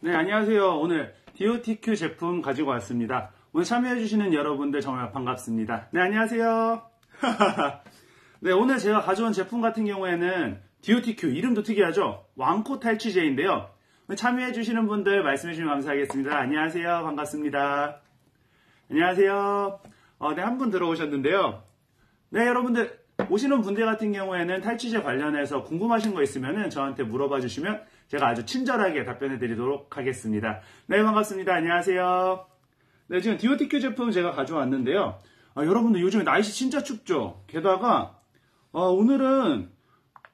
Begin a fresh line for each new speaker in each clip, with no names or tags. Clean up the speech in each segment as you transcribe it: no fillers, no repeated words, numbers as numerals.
네, 안녕하세요. 오늘 DOTQ 제품 가지고 왔습니다. 오늘 참여해주시는 여러분들 정말 반갑습니다. 네, 안녕하세요. 네, 오늘 제가 가져온 제품 같은 경우에는 DOTQ, 이름도 특이하죠? 왕코 탈취제인데요. 참여해주시는 분들 말씀해주시면 감사하겠습니다. 안녕하세요. 반갑습니다. 안녕하세요. 네, 한 분 들어오셨는데요. 네, 여러분들 오시는 분들 같은 경우에는 탈취제 관련해서 궁금하신 거 있으면 저한테 물어봐 주시면 제가 아주 친절하게 답변해 드리도록 하겠습니다. 네, 반갑습니다. 안녕하세요. 네, 지금 DOTQ 제품 제가 가져왔는데요. 여러분들 요즘에 날씨 진짜 춥죠? 게다가 오늘은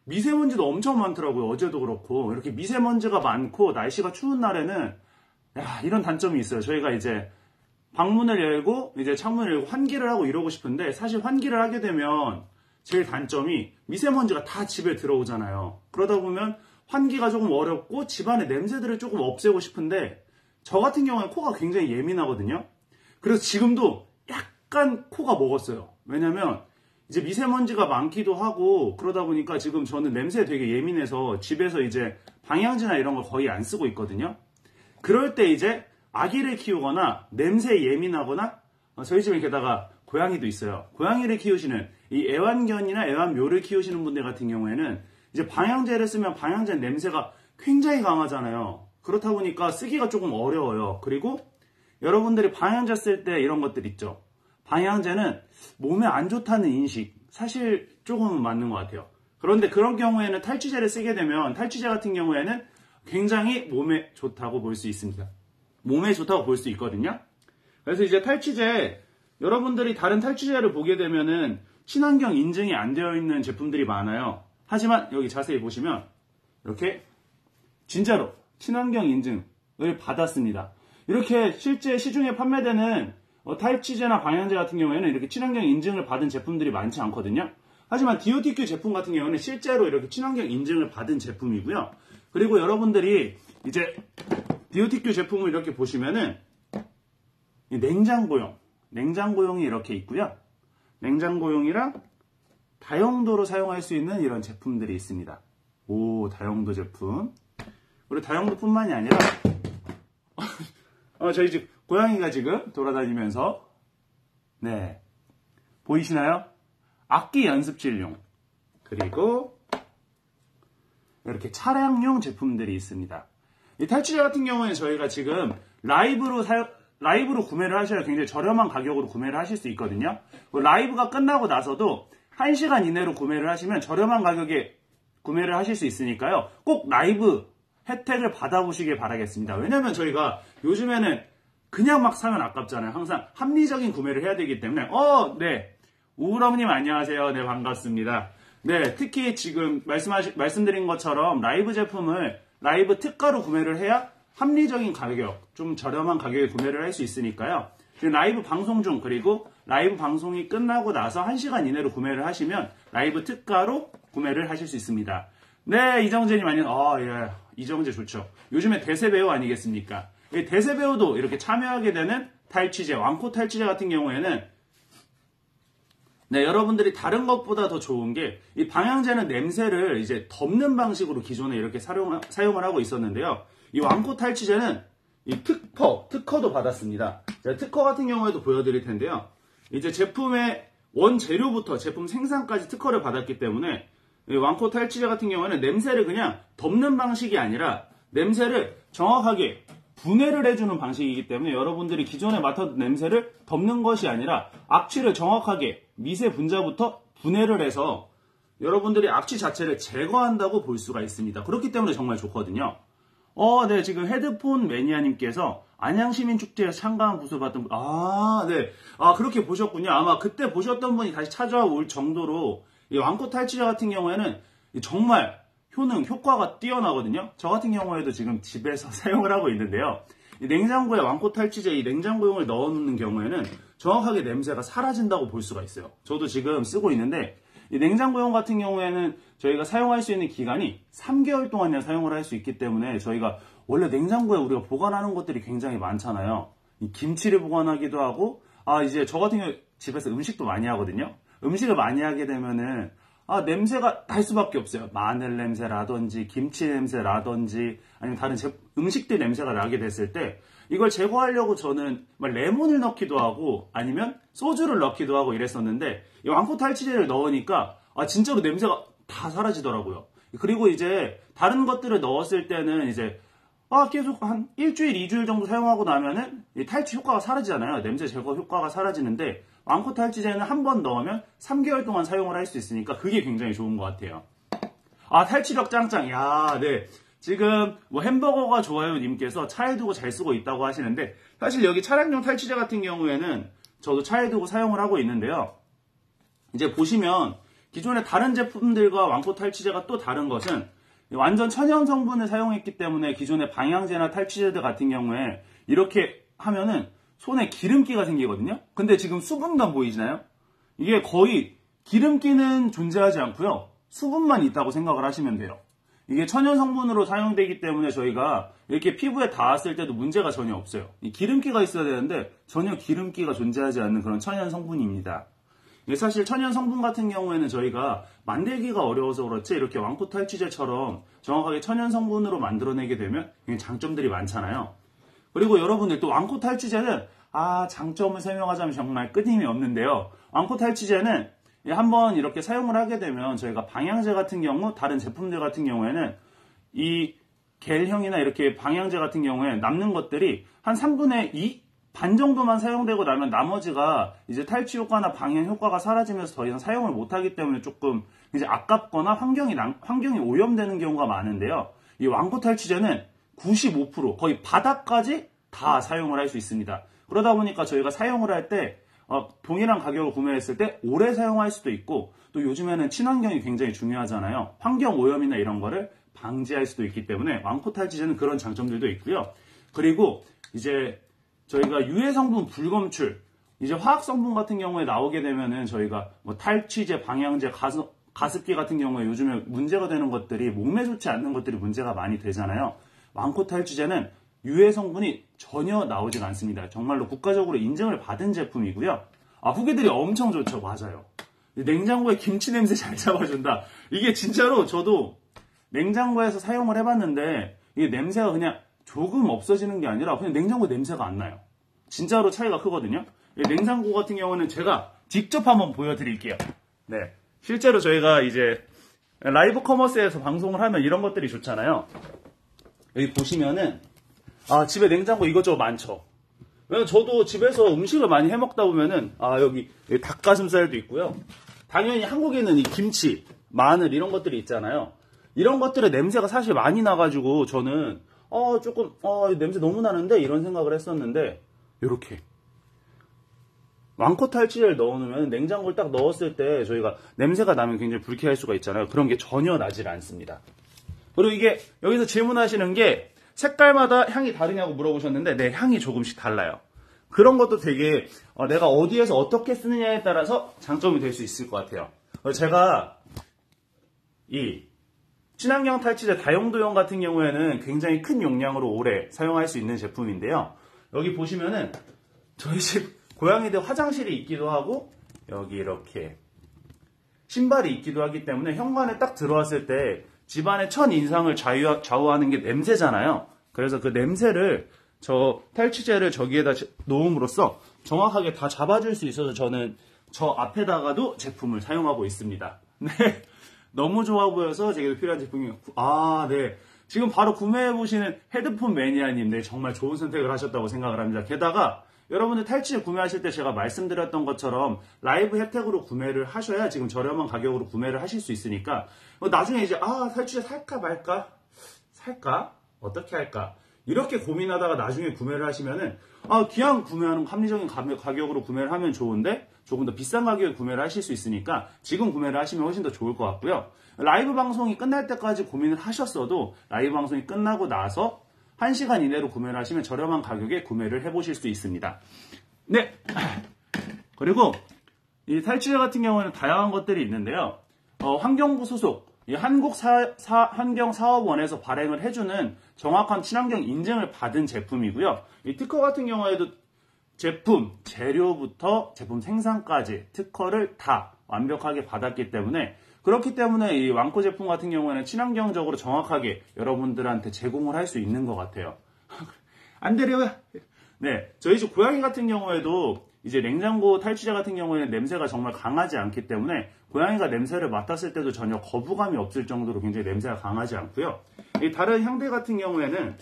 미세먼지도 엄청 많더라고요. 어제도 그렇고. 이렇게 미세먼지가 많고 날씨가 추운 날에는 이런 단점이 있어요. 저희가 이제 방문을 열고 이제 창문을 열고 환기를 하고 이러고 싶은데, 사실 환기를 하게 되면 제일 단점이 미세먼지가 다 집에 들어오잖아요. 그러다 보면 환기가 조금 어렵고 집안의 냄새들을 조금 없애고 싶은데, 저 같은 경우는 코가 굉장히 예민하거든요. 그래서 지금도 약간 코가 먹었어요. 왜냐면 이제 미세먼지가 많기도 하고 그러다 보니까 지금 저는 냄새에 되게 예민해서 집에서 이제 방향제나 이런 걸 거의 안 쓰고 있거든요. 그럴 때 이제 아기를 키우거나 냄새에 예민하거나, 저희 집에 게다가 고양이도 있어요. 고양이를 키우시는 이 애완견이나 애완묘를 키우시는 분들 같은 경우에는 이제 방향제를 쓰면 방향제 냄새가 굉장히 강하잖아요. 그렇다 보니까 쓰기가 조금 어려워요. 그리고 여러분들이 방향제 쓸 때 이런 것들 있죠. 방향제는 몸에 안 좋다는 인식, 사실 조금은 맞는 것 같아요. 그런데 그런 경우에는 탈취제를 쓰게 되면, 탈취제 같은 경우에는 굉장히 몸에 좋다고 볼 수 있습니다. 몸에 좋다고 볼 수 있거든요. 그래서 이제 탈취제, 여러분들이 다른 탈취제를 보게 되면은 친환경 인증이 안 되어 있는 제품들이 많아요. 하지만 여기 자세히 보시면 이렇게 진짜로 친환경 인증을 받았습니다. 이렇게 실제 시중에 판매되는 탈취제나 방향제 같은 경우에는 이렇게 친환경 인증을 받은 제품들이 많지 않거든요. 하지만 DOTQ 제품 같은 경우는 실제로 이렇게 친환경 인증을 받은 제품이고요. 그리고 여러분들이 이제 DOTQ 제품을 이렇게 보시면은 냉장고용이 이렇게 있고요. 냉장고용이랑 다용도로 사용할 수 있는 이런 제품들이 있습니다. 다용도 제품. 그리고 다용도뿐만이 아니라 저희 집 고양이가 지금 돌아다니면서, 네, 보이시나요? 악기 연습실용, 그리고 이렇게 차량용 제품들이 있습니다. 이 탈취제 같은 경우에 저희가 지금 라이브로 구매를 하셔야 굉장히 저렴한 가격으로 구매를 하실 수 있거든요. 라이브가 끝나고 나서도 1시간 이내로 구매를 하시면 저렴한 가격에 구매를 하실 수 있으니까요. 꼭 라이브 혜택을 받아보시길 바라겠습니다. 왜냐면 저희가 요즘에는 그냥 막 사면 아깝잖아요. 항상 합리적인 구매를 해야 되기 때문에. 네. 우울엄님 안녕하세요. 네, 반갑습니다. 네, 특히 지금 말씀드린 것처럼 라이브 제품을 라이브 특가로 구매를 해야 합리적인 가격, 좀 저렴한 가격에 구매를 할 수 있으니까요. 라이브 방송 중, 그리고 라이브 방송이 끝나고 나서 1시간 이내로 구매를 하시면 라이브 특가로 구매를 하실 수 있습니다. 네, 이정재님 예, 이정재 좋죠. 요즘에 대세배우 아니겠습니까? 대세배우도 이렇게 참여하게 되는 탈취제, 왕코 탈취제 같은 경우에는, 네, 여러분들이 다른 것보다 더 좋은 게, 이 방향제는 냄새를 이제 덮는 방식으로 기존에 이렇게 사용을 하고 있었는데요. 이 왕코 탈취제는 이 특허도 받았습니다. 제가 특허 같은 경우에도 보여드릴 텐데요. 이제 제품의 원재료부터 제품 생산까지 특허를 받았기 때문에, 이 왕코 탈취제 같은 경우에는 냄새를 그냥 덮는 방식이 아니라 냄새를 정확하게 분해를 해주는 방식이기 때문에, 여러분들이 기존에 맡았던 냄새를 덮는 것이 아니라 악취를 정확하게 미세 분자부터 분해를 해서 여러분들이 악취 자체를 제거한다고 볼 수가 있습니다. 그렇기 때문에 정말 좋거든요. 네, 지금 헤드폰 매니아님께서 안양시민축제에서 참가한 부서 봤던 분, 네. 그렇게 보셨군요. 아마 그때 보셨던 분이 다시 찾아올 정도로 이 왕코 탈취제 같은 경우에는 정말 효과가 뛰어나거든요. 저 같은 경우에도 지금 집에서 사용을 하고 있는데요. 이 냉장고에 왕코 탈취제, 이 냉장고용을 넣어놓는 경우에는 정확하게 냄새가 사라진다고 볼 수가 있어요. 저도 지금 쓰고 있는데, 이 냉장고용 같은 경우에는 저희가 사용할 수 있는 기간이 3개월 동안이나 사용을 할 수 있기 때문에, 저희가 원래 냉장고에 우리가 보관하는 것들이 굉장히 많잖아요. 이 김치를 보관하기도 하고, 이제 저 같은 경우 집에서 음식도 많이 하거든요. 음식을 많이 하게 되면은 냄새가 날 수밖에 없어요. 마늘 냄새라든지 김치 냄새라든지 아니면 다른 음식들 냄새가 나게 됐을 때 이걸 제거하려고 저는 레몬을 넣기도 하고 아니면 소주를 넣기도 하고 이랬었는데 이 왕코 탈취제를 넣으니까 진짜로 냄새가 다 사라지더라고요. 그리고 이제 다른 것들을 넣었을 때는 이제 계속 한 일주일, 2주일 정도 사용하고 나면은 이 탈취 효과가 사라지잖아요. 냄새 제거 효과가 사라지는데 왕코 탈취제는 한 번 넣으면 3개월 동안 사용을 할 수 있으니까 그게 굉장히 좋은 것 같아요. 탈취력 짱짱. 야, 네. 지금 햄버거가 좋아요 님께서 차에 두고 잘 쓰고 있다고 하시는데 사실 여기 차량용 탈취제 같은 경우에는 저도 차에 두고 사용을 하고 있는데요. 이제 보시면 기존의 다른 제품들과 왕코 탈취제가 또 다른 것은 완전 천연 성분을 사용했기 때문에 기존의 방향제나 탈취제들 같은 경우에 이렇게 하면은 손에 기름기가 생기거든요. 근데 지금 수분감 보이시나요? 이게 거의 기름기는 존재하지 않고요. 수분만 있다고 생각을 하시면 돼요. 이게 천연 성분으로 사용되기 때문에 저희가 이렇게 피부에 닿았을 때도 문제가 전혀 없어요. 이 기름기가 있어야 되는데 전혀 기름기가 존재하지 않는 그런 천연 성분입니다. 사실 천연 성분 같은 경우에는 저희가 만들기가 어려워서 그렇지 이렇게 왕코 탈취제처럼 정확하게 천연 성분으로 만들어내게 되면 장점들이 많잖아요. 그리고 여러분들 또 왕코 탈취제는 장점을 설명하자면 정말 끊임이 없는데요. 왕코 탈취제는 한번 이렇게 사용을 하게 되면 저희가 방향제 같은 경우 다른 제품들 같은 경우에는 이 겔형이나 이렇게 방향제 같은 경우에 남는 것들이 한 3분의 2? 반 정도만 사용되고 나면 나머지가 이제 탈취 효과나 방향 효과가 사라지면서 더 이상 사용을 못하기 때문에 조금 이제 아깝거나 환경이 오염되는 경우가 많은데요. 이 왕코 탈취제는 95% 거의 바닥까지 다 사용을 할 수 있습니다. 그러다 보니까 저희가 사용을 할 때 동일한 가격을 구매했을 때 오래 사용할 수도 있고 또 요즘에는 친환경이 굉장히 중요하잖아요. 환경 오염이나 이런 거를 방지할 수도 있기 때문에 왕코 탈취제는 그런 장점들도 있고요. 그리고 이제 저희가 유해 성분 불검출, 이제 화학 성분 같은 경우에 나오게 되면은 저희가 탈취제, 방향제, 가습기 같은 경우에 요즘에 문제가 되는 것들이 몸에 좋지 않는 것들이 문제가 많이 되잖아요. 왕코 탈취제는 유해 성분이 전혀 나오질 않습니다. 정말로 국가적으로 인증을 받은 제품이고요. 후기들이 엄청 좋죠. 맞아요. 냉장고에 김치 냄새 잘 잡아준다. 이게 진짜로 저도 냉장고에서 사용을 해봤는데 이게 냄새가 그냥 조금 없어지는 게 아니라 그냥 냉장고 냄새가 안 나요. 진짜로 차이가 크거든요. 냉장고 같은 경우는 제가 직접 한번 보여드릴게요. 네, 실제로 저희가 이제 라이브 커머스에서 방송을 하면 이런 것들이 좋잖아요. 여기 보시면은 집에 냉장고 이것저것 많죠. 왜냐면 저도 집에서 음식을 많이 해먹다 보면은 여기 닭가슴살도 있고요. 당연히 한국에는 이 김치, 마늘 이런 것들이 있잖아요. 이런 것들의 냄새가 사실 많이 나가지고 저는 조금 냄새 너무 나는데 이런 생각을 했었는데 이렇게 왕코 탈취제를 넣어놓으면 냉장고를 딱 넣었을 때 저희가 냄새가 나면 굉장히 불쾌할 수가 있잖아요. 그런 게 전혀 나질 않습니다. 그리고 이게 여기서 질문하시는 게 색깔마다 향이 다르냐고 물어보셨는데 네, 향이 조금씩 달라요. 그런 것도 되게 내가 어디에서 어떻게 쓰느냐에 따라서 장점이 될 수 있을 것 같아요. 제가 이 친환경 탈취제 다용도용 같은 경우에는 굉장히 큰 용량으로 오래 사용할 수 있는 제품인데요. 여기 보시면은 저희 집 고양이들 화장실이 있기도 하고 여기 이렇게 신발이 있기도 하기 때문에 현관에 딱 들어왔을 때 집안의 첫 인상을 좌우하는 게 냄새잖아요. 그래서 그 냄새를 저 탈취제를 저기에다 놓음으로써 정확하게 다 잡아줄 수 있어서 저는 저 앞에다가도 제품을 사용하고 있습니다. 네. 너무 좋아 보여서 제게 필요한 제품이 네. 지금 바로 구매해보시는 헤드폰 매니아님, 네, 정말 좋은 선택을 하셨다고 생각을 합니다. 게다가 여러분들 탈취제 구매하실 때 제가 말씀드렸던 것처럼 라이브 혜택으로 구매를 하셔야 지금 저렴한 가격으로 구매를 하실 수 있으니까 나중에 이제 탈취제 살까 말까? 살까? 어떻게 할까? 이렇게 고민하다가 나중에 구매를 하시면은 그냥 구매하는 합리적인 가격으로 구매를 하면 좋은데 조금 더 비싼 가격에 구매를 하실 수 있으니까 지금 구매를 하시면 훨씬 더 좋을 것 같고요. 라이브 방송이 끝날 때까지 고민을 하셨어도 라이브 방송이 끝나고 나서 1시간 이내로 구매를 하시면 저렴한 가격에 구매를 해보실 수 있습니다. 네. 그리고 이 탈취제 같은 경우에는 다양한 것들이 있는데요. 환경부 소속 이 한국환경사업원에서 발행을 해주는 정확한 친환경 인증을 받은 제품이고요. 이 특허 같은 경우에도 제품, 재료부터 제품 생산까지 특허를 다 완벽하게 받았기 때문에 그렇기 때문에 이 왕코 제품 같은 경우에는 친환경적으로 정확하게 여러분들한테 제공을 할 수 있는 것 같아요. 안 되려요. 네, 저희 집 고양이 같은 경우에도 이제 냉장고 탈취제 같은 경우에는 냄새가 정말 강하지 않기 때문에 고양이가 냄새를 맡았을 때도 전혀 거부감이 없을 정도로 굉장히 냄새가 강하지 않고요. 이 다른 향들 같은 경우에는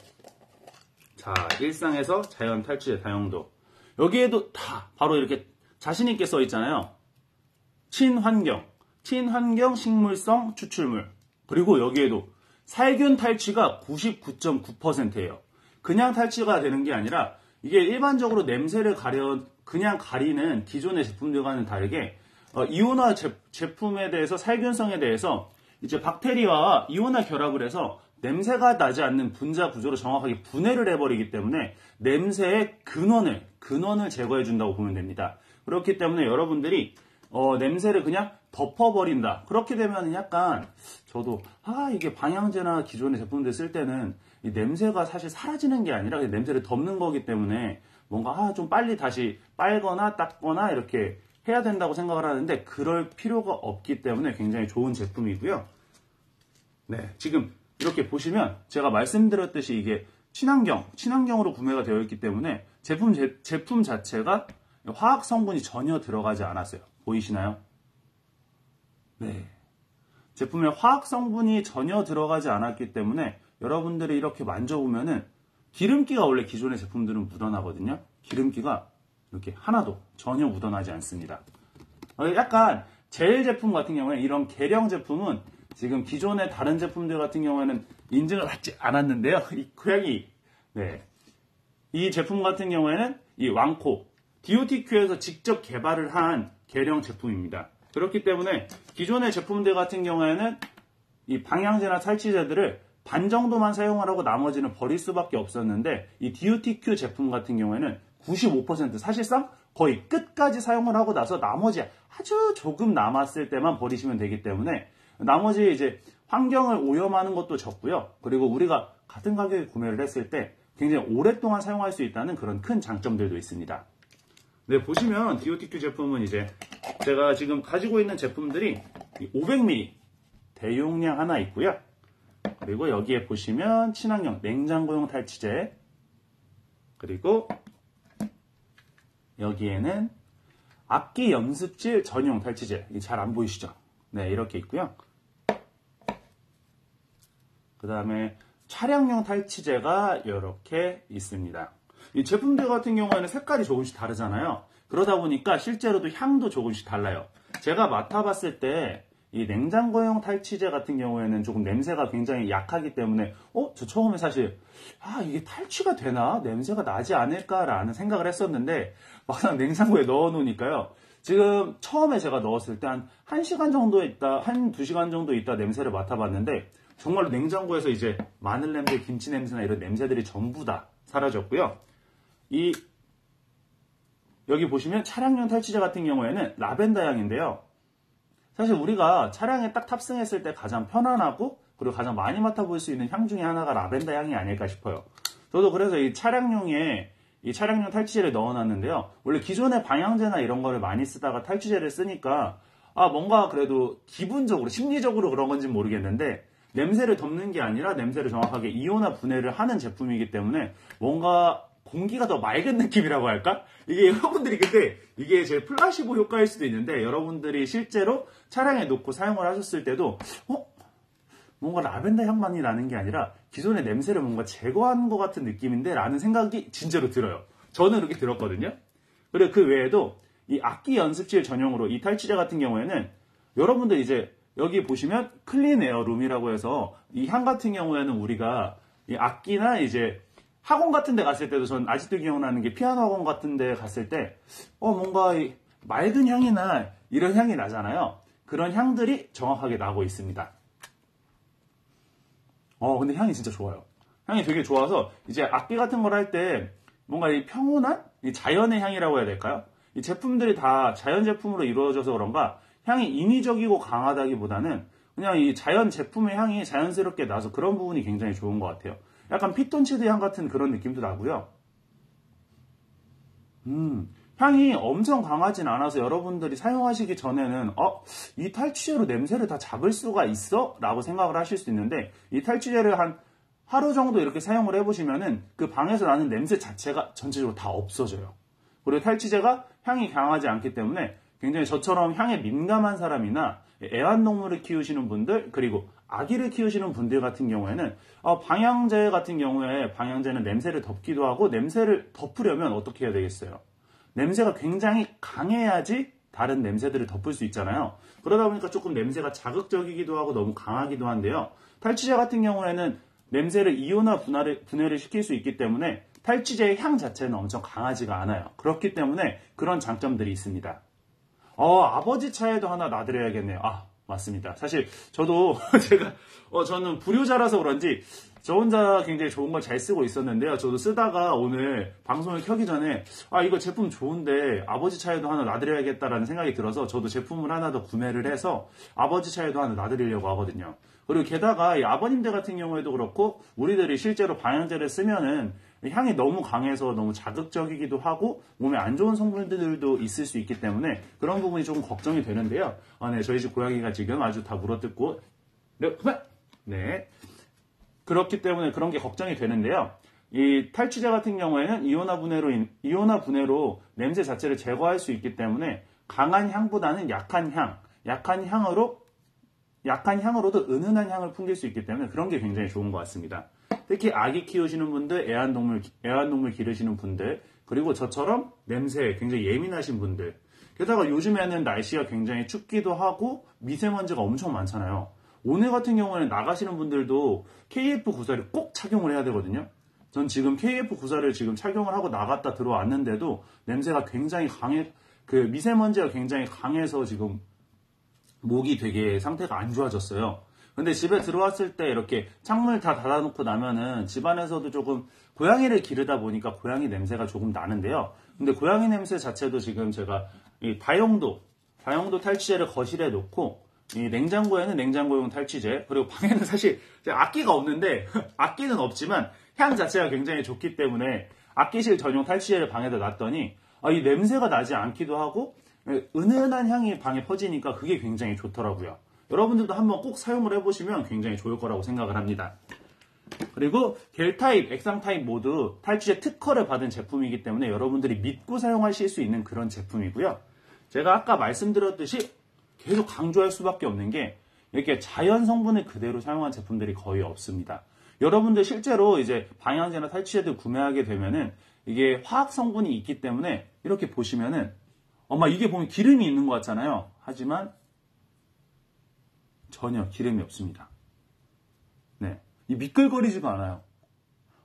자, 일상에서 자연 탈취제 다용도. 여기에도 다 바로 이렇게 자신있게 써 있잖아요. 친환경 식물성 추출물. 그리고 여기에도 살균 탈취가 99.9%예요. 그냥 탈취가 되는 게 아니라 이게 일반적으로 냄새를 그냥 가리는 기존의 제품들과는 다르게 이온화 제품에 대해서 살균성에 대해서 이제 박테리아와 이온화 결합을 해서 냄새가 나지 않는 분자 구조로 정확하게 분해를 해버리기 때문에 냄새의 근원을 제거해 준다고 보면 됩니다. 그렇기 때문에 여러분들이 냄새를 그냥 덮어버린다. 그렇게 되면 약간 저도 이게 방향제나 기존의 제품들 쓸 때는 이 냄새가 사실 사라지는 게 아니라 냄새를 덮는 거기 때문에 뭔가 좀 빨리 다시 빨거나 닦거나 이렇게 해야 된다고 생각을 하는데 그럴 필요가 없기 때문에 굉장히 좋은 제품이고요. 네, 지금 이렇게 보시면 제가 말씀드렸듯이 이게 친환경으로 구매가 되어 있기 때문에 제품 자체가 화학 성분이 전혀 들어가지 않았어요. 보이시나요? 네. 제품에 화학 성분이 전혀 들어가지 않았기 때문에 여러분들이 이렇게 만져보면은 기름기가 원래 기존의 제품들은 묻어나거든요. 기름기가 이렇게 하나도 전혀 묻어나지 않습니다. 약간 젤 제품 같은 경우에 이런 계량 제품은 지금 기존의 다른 제품들 같은 경우에는 인증을 받지 않았는데요. 이 고양이, 네. 이 제품 같은 경우에는 이 왕코, DOTQ에서 직접 개발을 한 계량 제품입니다. 그렇기 때문에 기존의 제품들 같은 경우에는 이 방향제나 탈취제들을 반 정도만 사용하라고 나머지는 버릴 수밖에 없었는데 이 DOTQ 제품 같은 경우에는 95% 사실상 거의 끝까지 사용을 하고 나서 나머지 아주 조금 남았을 때만 버리시면 되기 때문에 나머지 이제 환경을 오염하는 것도 적고요. 그리고 우리가 같은 가격에 구매를 했을 때 굉장히 오랫동안 사용할 수 있다는 그런 큰 장점들도 있습니다. 네, 보시면 DOTQ 제품은 이제 제가 지금 가지고 있는 제품들이 500ml 대용량 하나 있고요. 그리고 여기에 보시면 친환경 냉장고용 탈취제, 그리고 여기에는 악기 연습질 전용 탈취제, 잘 안 보이시죠? 네, 이렇게 있고요. 그 다음에 차량용 탈취제가 이렇게 있습니다. 이 제품들 같은 경우에는 색깔이 조금씩 다르잖아요. 그러다 보니까 실제로도 향도 조금씩 달라요. 제가 맡아봤을 때 이 냉장고용 탈취제 같은 경우에는 조금 냄새가 굉장히 약하기 때문에 저 처음에 사실 이게 탈취가 되나? 냄새가 나지 않을까라는 생각을 했었는데 막상 냉장고에 넣어 놓으니까요. 지금 처음에 제가 넣었을 때 한 1시간 정도 있다, 한 2시간 정도 있다 냄새를 맡아봤는데 정말로 냉장고에서 이제 마늘 냄새, 김치 냄새나 이런 냄새들이 전부 다 사라졌고요. 여기 보시면 차량용 탈취제 같은 경우에는 라벤더 향인데요. 사실 우리가 차량에 딱 탑승했을 때 가장 편안하고 그리고 가장 많이 맡아볼 수 있는 향 중에 하나가 라벤더 향이 아닐까 싶어요. 저도 그래서 이 차량용 탈취제를 넣어놨는데요. 원래 기존의 방향제나 이런 거를 많이 쓰다가 탈취제를 쓰니까 뭔가 그래도 기분적으로, 심리적으로 그런 건지 모르겠는데 냄새를 덮는 게 아니라 냄새를 정확하게 이온화 분해를 하는 제품이기 때문에 뭔가 공기가 더 맑은 느낌이라고 할까? 이게 여러분들이 근데 이게 제 플라시보 효과일 수도 있는데 여러분들이 실제로 차량에 놓고 사용을 하셨을 때도 뭔가 라벤더 향만이 나는 게 아니라 기존의 냄새를 뭔가 제거한 것 같은 느낌인데 라는 생각이 진짜로 들어요. 저는 그렇게 들었거든요. 그리고 그 외에도 이 악기 연습실 전용으로 이 탈취제 같은 경우에는 여러분들 이제 여기 보시면 클린 에어 룸이라고 해서 이 향 같은 경우에는 우리가 이 악기나 이제 학원 같은 데 갔을 때도 전 아직도 기억나는 게 피아노 학원 같은 데 갔을 때 뭔가 이 맑은 향이나 이런 향이 나잖아요. 그런 향들이 정확하게 나고 있습니다. 근데 향이 진짜 좋아요. 향이 되게 좋아서 이제 악기 같은 걸 할 때 뭔가 이 평온한 이 자연의 향이라고 해야 될까요? 이 제품들이 다 자연 제품으로 이루어져서 그런가 향이 인위적이고 강하다기보다는 그냥 이 자연 제품의 향이 자연스럽게 나서 그런 부분이 굉장히 좋은 것 같아요. 약간 피톤치드 향 같은 그런 느낌도 나고요. 향이 엄청 강하진 않아서 여러분들이 사용하시기 전에는 이 탈취제로 냄새를 다 잡을 수가 있어? 라고 생각을 하실 수 있는데 이 탈취제를 한 하루 정도 이렇게 사용을 해보시면은 그 방에서 나는 냄새 자체가 전체적으로 다 없어져요. 그리고 탈취제가 향이 강하지 않기 때문에 굉장히 저처럼 향에 민감한 사람이나 애완동물을 키우시는 분들 그리고 아기를 키우시는 분들 같은 경우에는 방향제 같은 경우에 방향제는 냄새를 덮기도 하고 냄새를 덮으려면 어떻게 해야 되겠어요? 냄새가 굉장히 강해야지 다른 냄새들을 덮을 수 있잖아요. 그러다 보니까 조금 냄새가 자극적이기도 하고 너무 강하기도 한데요. 탈취제 같은 경우에는 냄새를 이온화 분해를 시킬 수 있기 때문에 탈취제의 향 자체는 엄청 강하지가 않아요. 그렇기 때문에 그런 장점들이 있습니다. 아버지 차에도 하나 놔드려야겠네요. 맞습니다. 사실 저도 저는 불효자라서 그런지 저 혼자 굉장히 좋은 걸 잘 쓰고 있었는데요. 저도 쓰다가 오늘 방송을 켜기 전에 이거 제품 좋은데 아버지 차에도 하나 놔드려야겠다라는 생각이 들어서 저도 제품을 하나 더 구매를 해서 아버지 차에도 하나 놔드리려고 하거든요. 그리고 게다가 이 아버님들 같은 경우에도 그렇고 우리들이 실제로 방향제를 쓰면은 향이 너무 강해서 너무 자극적이기도 하고 몸에 안 좋은 성분들도 있을 수 있기 때문에 그런 부분이 조금 걱정이 되는데요. 네, 저희 집 고양이가 지금 아주 다 물어뜯고 네. 그렇기 때문에 그런 게 걱정이 되는데요. 이 탈취제 같은 경우에는 이온화 분해로 냄새 자체를 제거할 수 있기 때문에 강한 향보다는 약한 향으로도 은은한 향을 풍길 수 있기 때문에 그런 게 굉장히 좋은 것 같습니다. 특히 아기 키우시는 분들, 애완동물 기르시는 분들, 그리고 저처럼 냄새에 굉장히 예민하신 분들. 게다가 요즘에는 날씨가 굉장히 춥기도 하고 미세먼지가 엄청 많잖아요. 오늘 같은 경우에는 나가시는 분들도 KF94를 꼭 착용을 해야 되거든요. 전 지금 KF94를 지금 착용을 하고 나갔다 들어왔는데도 냄새가 굉장히 미세먼지가 굉장히 강해서 지금 목이 되게 상태가 안 좋아졌어요. 근데 집에 들어왔을 때 이렇게 창문을 다 닫아놓고 나면은 집안에서도 조금 고양이를 기르다 보니까 고양이 냄새가 조금 나는데요. 근데 고양이 냄새 자체도 지금 제가 이 다용도 탈취제를 거실에 놓고 이 냉장고에는 냉장고용 탈취제 그리고 방에는 사실 악기가 없는데 악기는 없지만 향 자체가 굉장히 좋기 때문에 악기실 전용 탈취제를 방에다 놨더니 이 냄새가 나지 않기도 하고 은은한 향이 방에 퍼지니까 그게 굉장히 좋더라고요. 여러분들도 한번 꼭 사용을 해보시면 굉장히 좋을 거라고 생각을 합니다. 그리고 겔 타입, 액상 타입 모두 탈취제 특허를 받은 제품이기 때문에 여러분들이 믿고 사용하실 수 있는 그런 제품이고요. 제가 아까 말씀드렸듯이 계속 강조할 수밖에 없는 게 이렇게 자연 성분을 그대로 사용한 제품들이 거의 없습니다. 여러분들 실제로 이제 방향제나 탈취제들 구매하게 되면은 이게 화학 성분이 있기 때문에 이렇게 보시면은 이게 보면 기름이 있는 것 같잖아요. 하지만 전혀 기름이 없습니다. 네, 이 미끌거리지가 않아요.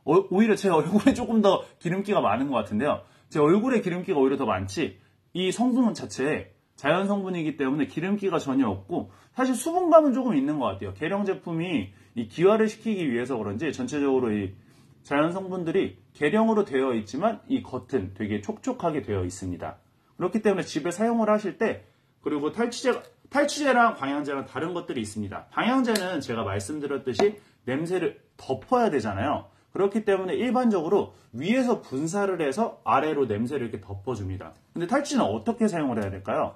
오히려 제 얼굴에 조금 더 기름기가 많은 것 같은데요. 제 얼굴에 기름기가 오히려 더 많지 이 성분 자체에 자연 성분이기 때문에 기름기가 전혀 없고 사실 수분감은 조금 있는 것 같아요. 계령 제품이 이 기화를 시키기 위해서 그런지 전체적으로 이 자연 성분들이 계령으로 되어 있지만 이 겉은 되게 촉촉하게 되어 있습니다. 그렇기 때문에 집에 사용을 하실 때 그리고 탈취제랑 방향제랑 다른 것들이 있습니다. 방향제는 제가 말씀드렸듯이 냄새를 덮어야 되잖아요. 그렇기 때문에 일반적으로 위에서 분사를 해서 아래로 냄새를 이렇게 덮어줍니다. 근데 탈취제는 어떻게 사용을 해야 될까요?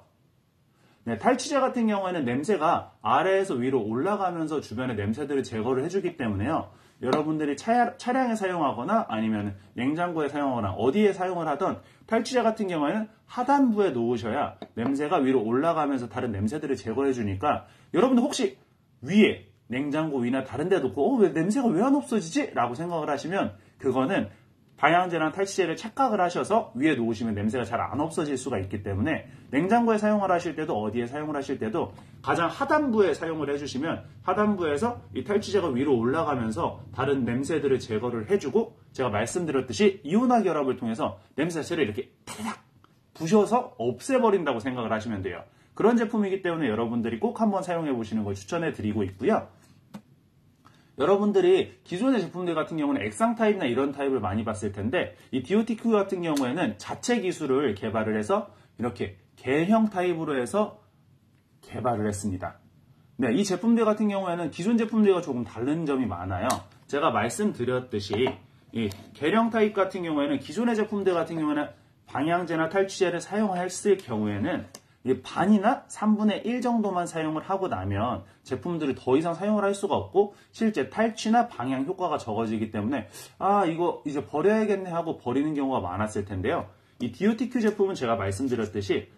네, 탈취제 같은 경우에는 냄새가 아래에서 위로 올라가면서 주변의 냄새들을 제거를 해주기 때문에요. 여러분들이 차량에 사용하거나 아니면 냉장고에 사용하거나 어디에 사용을 하던 탈취제 같은 경우에는 하단부에 놓으셔야 냄새가 위로 올라가면서 다른 냄새들을 제거해 주니까 여러분들 혹시 위에 냉장고 위나 다른 데 놓고 왜 냄새가 왜 안 없어지지? 라고 생각을 하시면 그거는 방향제랑 탈취제를 착각을 하셔서 위에 놓으시면 냄새가 잘 안 없어질 수가 있기 때문에 냉장고에 사용을 하실 때도 어디에 사용을 하실 때도 가장 하단부에 사용을 해주시면 하단부에서 이 탈취제가 위로 올라가면서 다른 냄새들을 제거를 해주고 제가 말씀드렸듯이 이온화 결합을 통해서 냄새 자체를 이렇게 타닥 부셔서 없애버린다고 생각을 하시면 돼요. 그런 제품이기 때문에 여러분들이 꼭 한번 사용해 보시는 걸 추천해 드리고 있고요. 여러분들이 기존의 제품들 같은 경우는 액상 타입이나 이런 타입을 많이 봤을 텐데 이 디오티큐 같은 경우에는 자체 기술을 개발을 해서 이렇게 겔형 타입으로 해서 개발을 했습니다. 네, 이 제품들 같은 경우에는 기존 제품들과 조금 다른 점이 많아요. 제가 말씀드렸듯이 이 겔형 타입 같은 경우에는 기존의 제품들 같은 경우에는 방향제나 탈취제를 사용했을 경우에는 반이나 3분의 1 정도만 사용을 하고 나면 제품들이 더 이상 사용을 할 수가 없고 실제 탈취나 방향 효과가 적어지기 때문에 이거 이제 버려야겠네 하고 버리는 경우가 많았을 텐데요. 이 DOTQ 제품은 제가 말씀드렸듯이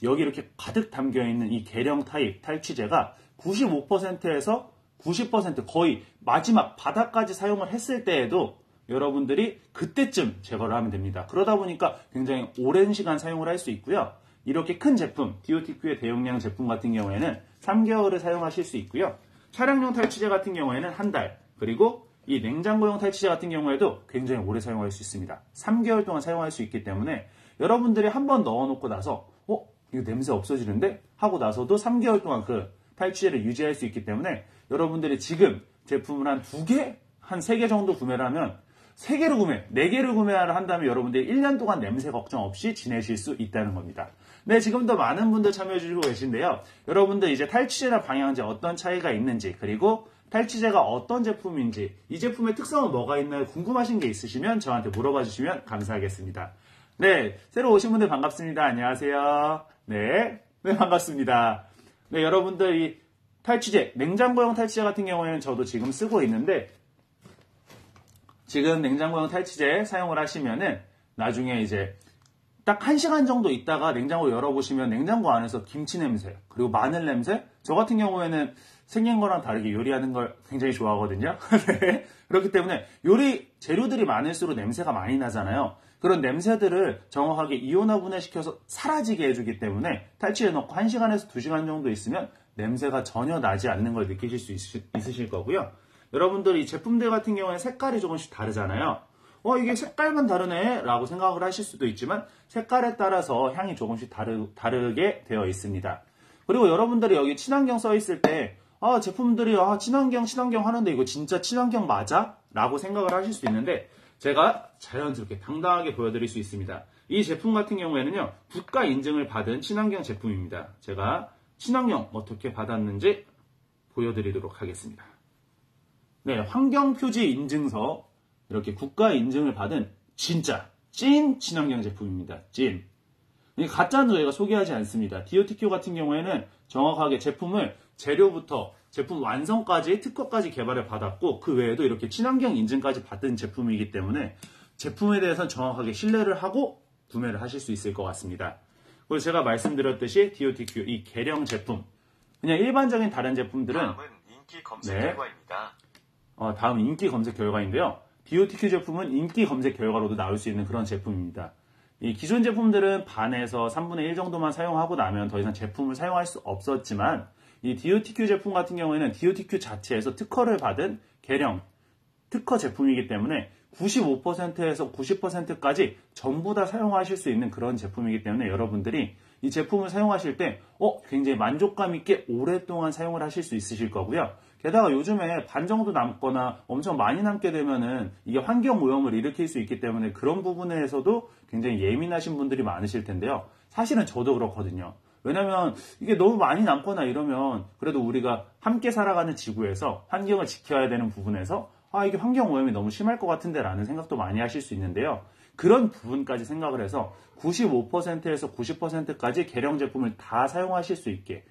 여기 이렇게 가득 담겨있는 이 계령 타입 탈취제가 95%에서 90% 거의 마지막 바닥까지 사용을 했을 때에도 여러분들이 그때쯤 제거를 하면 됩니다. 그러다 보니까 굉장히 오랜 시간 사용을 할 수 있고요. 이렇게 큰 제품, DOTQ의 대용량 제품 같은 경우에는 3개월을 사용하실 수 있고요. 차량용 탈취제 같은 경우에는 한 달, 그리고 이 냉장고용 탈취제 같은 경우에도 굉장히 오래 사용할 수 있습니다. 3개월 동안 사용할 수 있기 때문에 여러분들이 한번 넣어놓고 나서 이거 냄새 없어지는데? 하고 나서도 3개월 동안 그 탈취제를 유지할 수 있기 때문에 여러분들이 지금 제품을 한 2개, 한 3개 정도 구매를 하면 3개를 구매, 4개를 구매를 한다면 여러분들이 1년 동안 냄새 걱정 없이 지내실 수 있다는 겁니다. 네, 지금도 많은 분들 참여해주시고 계신데요. 여러분들 이제 탈취제나 방향제 어떤 차이가 있는지, 그리고 탈취제가 어떤 제품인지, 이 제품의 특성은 뭐가 있나요? 궁금하신 게 있으시면 저한테 물어봐 주시면 감사하겠습니다. 네, 새로 오신 분들 반갑습니다. 안녕하세요. 네, 반갑습니다. 네, 여러분들 이 탈취제, 냉장고용 탈취제 같은 경우에는 저도 지금 쓰고 있는데 지금 냉장고용 탈취제 사용을 하시면은 나중에 이제 딱 1시간 정도 있다가 냉장고 열어보시면 냉장고 안에서 김치 냄새, 그리고 마늘 냄새, 저 같은 경우에는 생긴 거랑 다르게 요리하는 걸 굉장히 좋아하거든요. 네. 그렇기 때문에 요리 재료들이 많을수록 냄새가 많이 나잖아요. 그런 냄새들을 정확하게 이온화 분해시켜서 사라지게 해주기 때문에 탈취해 놓고 1시간에서 2시간 정도 있으면 냄새가 전혀 나지 않는 걸 느끼실 수 있으실 거고요. 여러분들 이 제품들 같은 경우에 색깔이 조금씩 다르잖아요. 이게 색깔만 다르네 라고 생각을 하실 수도 있지만 색깔에 따라서 향이 조금씩 다르게 되어 있습니다. 그리고 여러분들이 여기 친환경 써 있을 때 제품들이 친환경 하는데 이거 진짜 친환경 맞아? 라고 생각을 하실 수 있는데 제가 자연스럽게 당당하게 보여드릴 수 있습니다. 이 제품 같은 경우에는요, 국가 인증을 받은 친환경 제품입니다. 제가 친환경 어떻게 받았는지 보여드리도록 하겠습니다. 네, 환경표지 인증서 이렇게 국가 인증을 받은 진짜 찐 친환경 제품입니다. 찐. 가짜는 저희가 소개하지 않습니다. DOTQ 같은 경우에는 정확하게 제품을 재료부터 제품 완성까지 특허까지 개발을 받았고 그 외에도 이렇게 친환경 인증까지 받은 제품이기 때문에 제품에 대해서는 정확하게 신뢰를 하고 구매를 하실 수 있을 것 같습니다. 그리고 제가 말씀드렸듯이 DOTQ 이 계령 제품 그냥 일반적인 다른 제품들은
다음은 인기 검색 결과입니다.
다음 인기 검색 결과인데요. DOTQ 제품은 인기 검색 결과로도 나올 수 있는 그런 제품입니다. 이 기존 제품들은 반에서 3분의 1 정도만 사용하고 나면 더 이상 제품을 사용할 수 없었지만 이 DOTQ 제품 같은 경우에는 DOTQ 자체에서 특허를 받은 계령 특허 제품이기 때문에 95%에서 90%까지 전부 다 사용하실 수 있는 그런 제품이기 때문에 여러분들이 이 제품을 사용하실 때 굉장히 만족감 있게 오랫동안 사용을 하실 수 있으실 거고요. 게다가 요즘에 반 정도 남거나 엄청 많이 남게 되면은 이게 환경 오염을 일으킬 수 있기 때문에 그런 부분에서도 굉장히 예민하신 분들이 많으실 텐데요. 사실은 저도 그렇거든요. 왜냐면 이게 너무 많이 남거나 이러면 그래도 우리가 함께 살아가는 지구에서 환경을 지켜야 되는 부분에서 이게 환경 오염이 너무 심할 것 같은데 라는 생각도 많이 하실 수 있는데요. 그런 부분까지 생각을 해서 95%에서 90%까지 계령 제품을 다 사용할 수 있게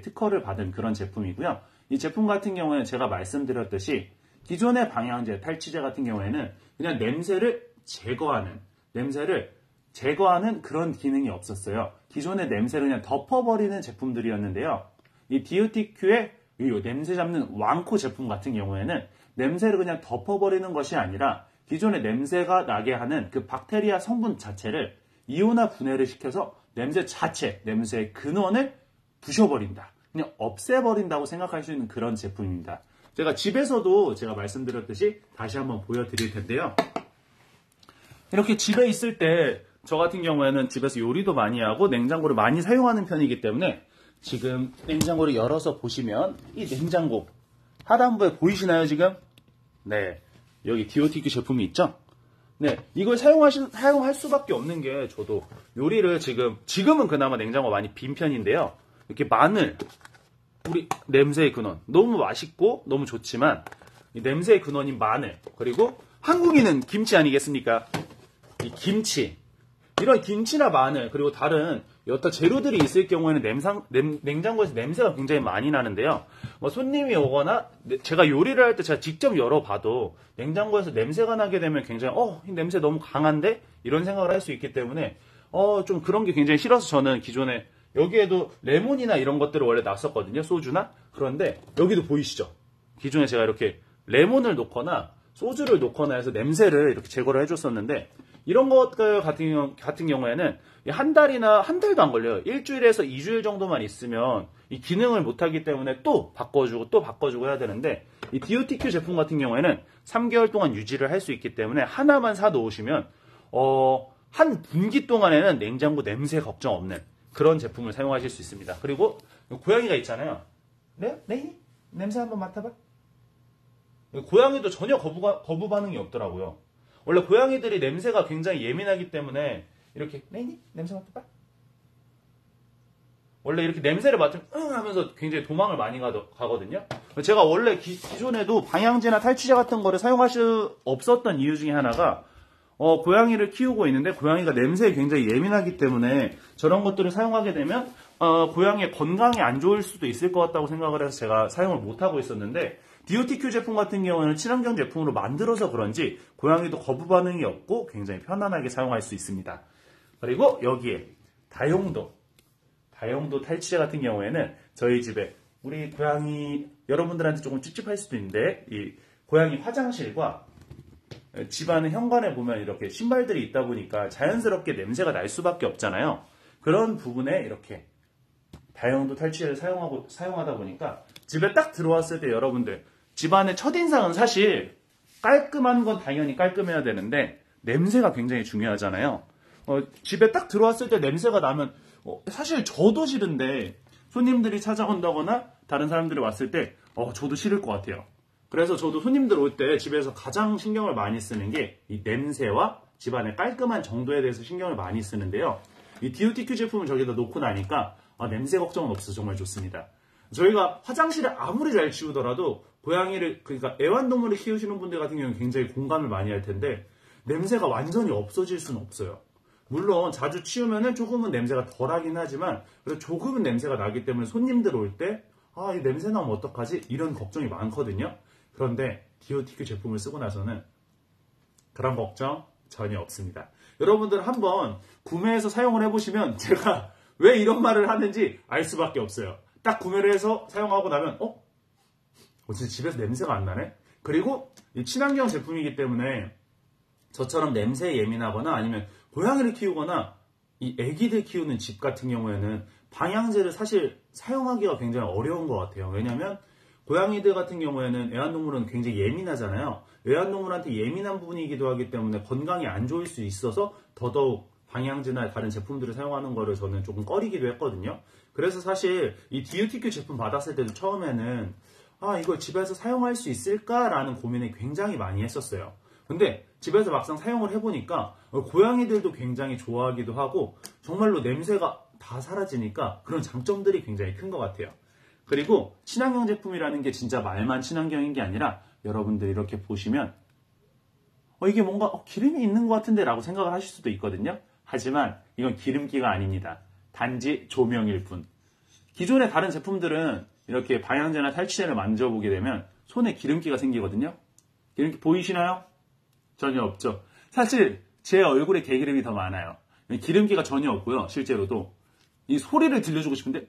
특허를 받은 그런 제품이고요. 이 제품 같은 경우에는 제가 말씀드렸듯이 기존의 방향제, 탈취제 같은 경우에는 그냥 냄새를 제거하는 그런 기능이 없었어요. 기존의 냄새를 그냥 덮어버리는 제품들이었는데요. 이 DOTQ의 이 냄새 잡는 왕코 제품 같은 경우에는 냄새를 그냥 덮어버리는 것이 아니라 기존의 냄새가 나게 하는 그 박테리아 성분 자체를 이온화 분해를 시켜서 냄새의 근원을 부셔버린다. 그냥 없애버린다고 생각할 수 있는 그런 제품입니다. 제가 집에서도 제가 말씀드렸듯이 다시 한번 보여드릴 텐데요. 이렇게 집에 있을 때 저 같은 경우에는 집에서 요리도 많이 하고 냉장고를 많이 사용하는 편이기 때문에 지금 냉장고를 열어서 보시면 이 냉장고 하단부에 보이시나요 지금? 네, 여기 DOTQ 제품이 있죠? 네, 이걸 사용할 수밖에 없는 게 저도 요리를 지금은 그나마 냉장고 많이 빈 편인데요. 이렇게 마늘, 우리 냄새의 근원 너무 맛있고 너무 좋지만 이 냄새의 근원인 마늘 그리고 한국인은 김치 아니겠습니까? 이 김치 이런 김치나 마늘 그리고 다른 여타 재료들이 있을 경우에는 냉장고에서 냄새가 굉장히 많이 나는데요. 뭐 손님이 오거나 제가 요리를 할 때 제가 직접 열어봐도 냉장고에서 냄새가 나게 되면 굉장히 이 냄새 너무 강한데? 이런 생각을 할 수 있기 때문에 좀 그런 게 굉장히 싫어서 저는 기존에 여기에도 레몬이나 이런 것들을 원래 놨었거든요. 소주나. 그런데 여기도 보이시죠? 기존에 제가 이렇게 레몬을 놓거나 소주를 놓거나 해서 냄새를 이렇게 제거를 해줬었는데 이런 것들 같은 경우에는 한 달도 안 걸려요. 일주일에서 2주일 정도만 있으면 이 기능을 못하기 때문에 또 바꿔주고 해야 되는데 이 DOTQ 제품 같은 경우에는 3개월 동안 유지를 할 수 있기 때문에 하나만 사 놓으시면 한 분기 동안에는 냉장고 냄새 걱정 없는 그런 제품을 사용하실 수 있습니다. 그리고 고양이가 있잖아요. 네? 냄새 한번 맡아봐. 고양이도 전혀 거부 반응이 없더라고요. 원래 고양이들이 냄새가 굉장히 예민하기 때문에 이렇게 냄새 맡아봐. 원래 이렇게 냄새를 맡으면 하면서 굉장히 도망을 많이 가거든요. 제가 원래 기존에도 방향제나 탈취제 같은 거를 사용할 수 없었던 이유 중에 하나가 고양이를 키우고 있는데 고양이가 냄새에 굉장히 예민하기 때문에 저런 것들을 사용하게 되면 고양이의 건강에 안 좋을 수도 있을 것 같다고 생각을 해서 제가 사용을 못하고 있었는데 DOTQ 제품 같은 경우에는 친환경 제품으로 만들어서 그런지 고양이도 거부 반응이 없고 굉장히 편안하게 사용할 수 있습니다. 그리고 여기에 다용도 탈취제 같은 경우에는 저희 집에 우리 고양이 여러분들한테 조금 찝찝할 수도 있는데 이 고양이 화장실과 집안의 현관에 보면 이렇게 신발들이 있다 보니까 자연스럽게 냄새가 날 수밖에 없잖아요. 그런 부분에 이렇게 다용도 탈취제를 사용하다 보니까 집에 딱 들어왔을 때 여러분들 집안의 첫인상은 사실 깔끔한 건 당연히 깔끔해야 되는데 냄새가 굉장히 중요하잖아요. 집에 딱 들어왔을 때 냄새가 나면 사실 저도 싫은데 손님들이 찾아온다거나 다른 사람들이 왔을 때 저도 싫을 것 같아요. 그래서 저도 손님들 올 때 집에서 가장 신경을 많이 쓰는 게 이 냄새와 집안의 깔끔한 정도에 대해서 신경을 많이 쓰는데요. 이 DOTQ 제품을 저기다 놓고 나니까 냄새 걱정은 없어서 정말 좋습니다. 저희가 화장실을 아무리 잘 치우더라도 고양이를 그러니까 애완동물을 키우시는 분들 같은 경우는 굉장히 공감을 많이 할 텐데 냄새가 완전히 없어질 수는 없어요. 물론 자주 치우면은 조금은 냄새가 덜하긴 하지만 그래도 조금은 냄새가 나기 때문에 손님들 올 때 이 냄새 나면 어떡하지? 이런 걱정이 많거든요. 그런데 DOTQ 제품을 쓰고 나서는 그런 걱정 전혀 없습니다. 여러분들 한번 구매해서 사용을 해보시면 제가 왜 이런 말을 하는지 알 수밖에 없어요. 딱 구매를 해서 사용하고 나면 진짜 집에서 냄새가 안 나네? 그리고 이 친환경 제품이기 때문에 저처럼 냄새에 예민하거나 아니면 고양이를 키우거나 이 애기들 키우는 집 같은 경우에는 방향제를 사실 사용하기가 굉장히 어려운 것 같아요. 왜냐하면 고양이들 같은 경우에는 애완동물은 굉장히 예민하잖아요. 애완동물한테 예민한 부분이기도 하기 때문에 건강에 안 좋을 수 있어서 더더욱 방향제나 다른 제품들을 사용하는 거를 저는 조금 꺼리기도 했거든요. 그래서 사실 이 DOTQ 제품 받았을 때도 처음에는 이걸 집에서 사용할 수 있을까라는 고민을 굉장히 많이 했었어요. 근데 집에서 막상 사용을 해보니까 고양이들도 굉장히 좋아하기도 하고 정말로 냄새가 다 사라지니까 그런 장점들이 굉장히 큰 것 같아요. 그리고 친환경 제품이라는 게 진짜 말만 친환경인 게 아니라 여러분들 이렇게 보시면 이게 뭔가 기름이 있는 것 같은데 라고 생각을 하실 수도 있거든요. 하지만 이건 기름기가 아닙니다. 단지 조명일 뿐. 기존의 다른 제품들은 이렇게 방향제나 탈취제를 만져보게 되면 손에 기름기가 생기거든요. 기름기 보이시나요? 전혀 없죠. 사실 제 얼굴에 개기름이 더 많아요. 기름기가 전혀 없고요. 실제로도 이 소리를 들려주고 싶은데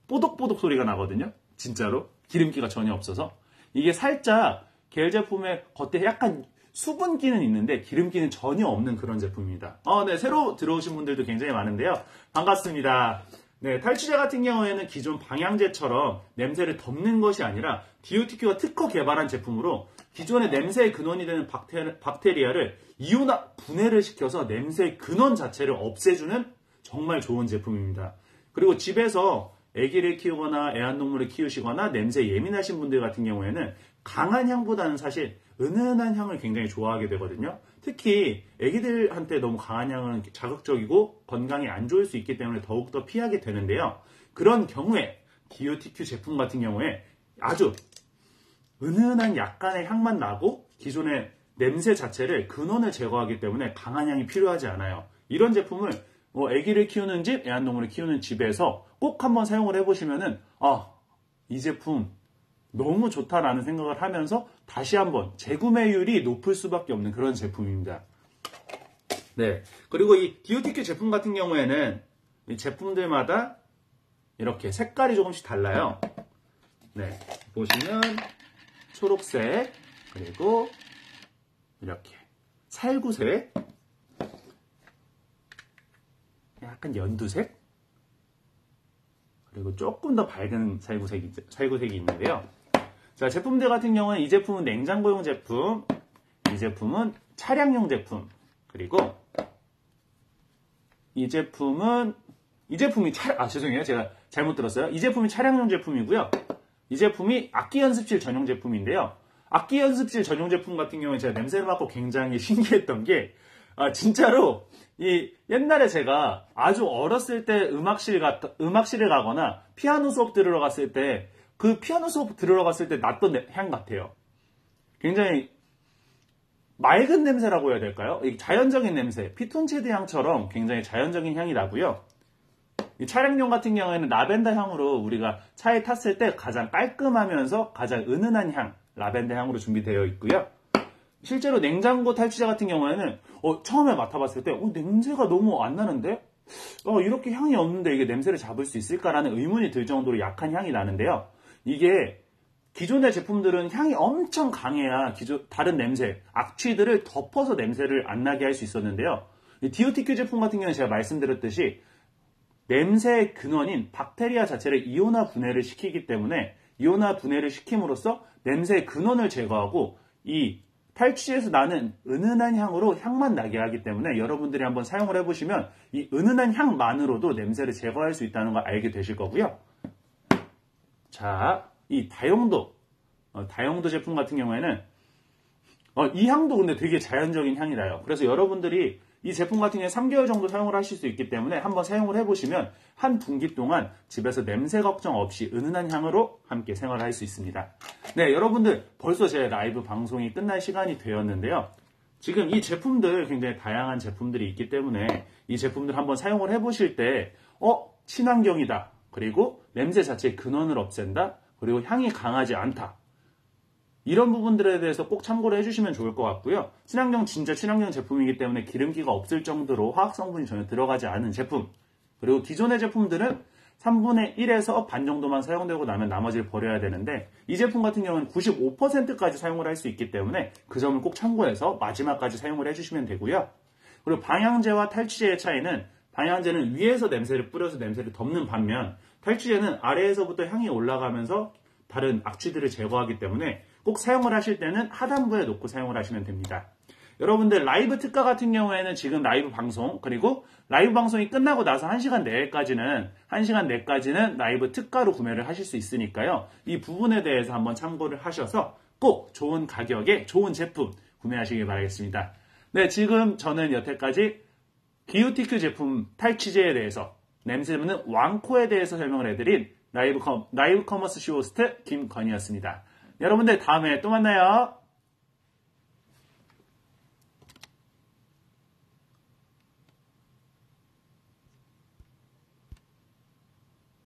뽀독뽀독 소리가 나거든요. 진짜로 기름기가 전혀 없어서 이게 살짝 겔 제품의 겉에 약간 수분기는 있는데 기름기는 전혀 없는 그런 제품입니다. 네, 새로 들어오신 분들도 굉장히 많은데요. 반갑습니다. 네, 탈취제 같은 경우에는 기존 방향제처럼 냄새를 덮는 것이 아니라 DOTQ가 특허 개발한 제품으로 기존의 냄새의 근원이 되는 박테리아를 이온화 분해를 시켜서 냄새의 근원 자체를 없애주는 정말 좋은 제품입니다. 그리고 집에서 아기를 키우거나 애완동물을 키우시거나 냄새에 예민하신 분들 같은 경우에는 강한 향보다는 사실 은은한 향을 굉장히 좋아하게 되거든요. 특히 아기들한테 너무 강한 향은 자극적이고 건강에 안 좋을 수 있기 때문에 더욱더 피하게 되는데요. 그런 경우에 DOTQ 제품 같은 경우에 아주 은은한 약간의 향만 나고 기존의 냄새 자체를 근원을 제거하기 때문에 강한 향이 필요하지 않아요. 이런 제품을 뭐 아기를 키우는 집, 애완동물을 키우는 집에서 꼭 한번 사용을 해보시면은 이 제품 너무 좋다라는 생각을 하면서 다시 한번 재구매율이 높을 수밖에 없는 그런 제품입니다. 네. 그리고 이 디오티큐 제품 같은 경우에는 이 제품들마다 이렇게 색깔이 조금씩 달라요. 네. 보시면 초록색, 그리고 이렇게 살구색, 약간 연두색, 그리고 조금 더 밝은 살구색이 있는데요. 자, 제품들 같은 경우는 이 제품은 냉장고용 제품, 이 제품은 차량용 제품, 그리고 이 제품이 죄송해요. 제가 잘못 들었어요. 이 제품이 차량용 제품이고요. 이 제품이 악기 연습실 전용 제품인데요. 악기 연습실 전용 제품 같은 경우는 제가 냄새를 맡고 굉장히 신기했던 게 진짜로 옛날에 제가 아주 어렸을 때 음악실에 가거나 피아노 수업 들으러 갔을 때 그 피아노 수업 들으러 갔을 때 났던 향 같아요. 굉장히 맑은 냄새라고 해야 될까요? 자연적인 냄새, 피톤치드 향처럼 굉장히 자연적인 향이 나고요. 이 차량용 같은 경우에는 라벤더 향으로 우리가 차에 탔을 때 가장 깔끔하면서 가장 은은한 향, 라벤더 향으로 준비되어 있고요. 실제로 냉장고 탈취제 같은 경우에는 처음에 맡아봤을 때 냄새가 너무 안 나는데? 이렇게 향이 없는데 이게 냄새를 잡을 수 있을까라는 의문이 들 정도로 약한 향이 나는데요. 이게 기존의 제품들은 향이 엄청 강해야 다른 냄새, 악취들을 덮어서 냄새를 안 나게 할 수 있었는데요. 이 디오티큐 제품 같은 경우는 제가 말씀드렸듯이 냄새의 근원인 박테리아 자체를 이온화 분해를 시키기 때문에 이온화 분해를 시킴으로써 냄새의 근원을 제거하고 이 탈취제에서 나는 은은한 향으로 향만 나게 하기 때문에 여러분들이 한번 사용을 해보시면 이 은은한 향만으로도 냄새를 제거할 수 있다는 걸 알게 되실 거고요. 자, 이 다용도 제품 같은 경우에는 이 향도 근데 되게 자연적인 향이 나요. 그래서 여러분들이 이 제품 같은 경우에 3개월 정도 사용을 하실 수 있기 때문에 한번 사용을 해보시면 한 분기 동안 집에서 냄새 걱정 없이 은은한 향으로 함께 생활할 수 있습니다. 네, 여러분들 벌써 제 라이브 방송이 끝날 시간이 되었는데요. 지금 이 제품들 굉장히 다양한 제품들이 있기 때문에 이 제품들 한번 사용을 해보실 때 친환경이다. 그리고 냄새 자체의 근원을 없앤다. 그리고 향이 강하지 않다. 이런 부분들에 대해서 꼭 참고를 해주시면 좋을 것 같고요. 진짜 친환경 제품이기 때문에 기름기가 없을 정도로 화학 성분이 전혀 들어가지 않은 제품. 그리고 기존의 제품들은 3분의 1에서 반 정도만 사용되고 나면 나머지를 버려야 되는데 이 제품 같은 경우는 95%까지 사용을 할 수 있기 때문에 그 점을 꼭 참고해서 마지막까지 사용을 해주시면 되고요. 그리고 방향제와 탈취제의 차이는 방향제는 위에서 냄새를 뿌려서 냄새를 덮는 반면 탈취제는 아래에서부터 향이 올라가면서 다른 악취들을 제거하기 때문에 꼭 사용을 하실 때는 하단부에 놓고 사용을 하시면 됩니다. 여러분들 라이브 특가 같은 경우에는 지금 라이브 방송 그리고 라이브 방송이 끝나고 나서 1시간 내까지는 라이브 특가로 구매를 하실 수 있으니까요. 이 부분에 대해서 한번 참고를 하셔서 꼭 좋은 가격에 좋은 제품 구매하시길 바라겠습니다. 네, 지금 저는 여태까지 디오티큐 제품 탈취제에 대해서 냄새 없는 왕코에 대해서 설명을 해드린 라이브 커머스 쇼호스트 김건희였습니다. 여러분들 다음에 또 만나요.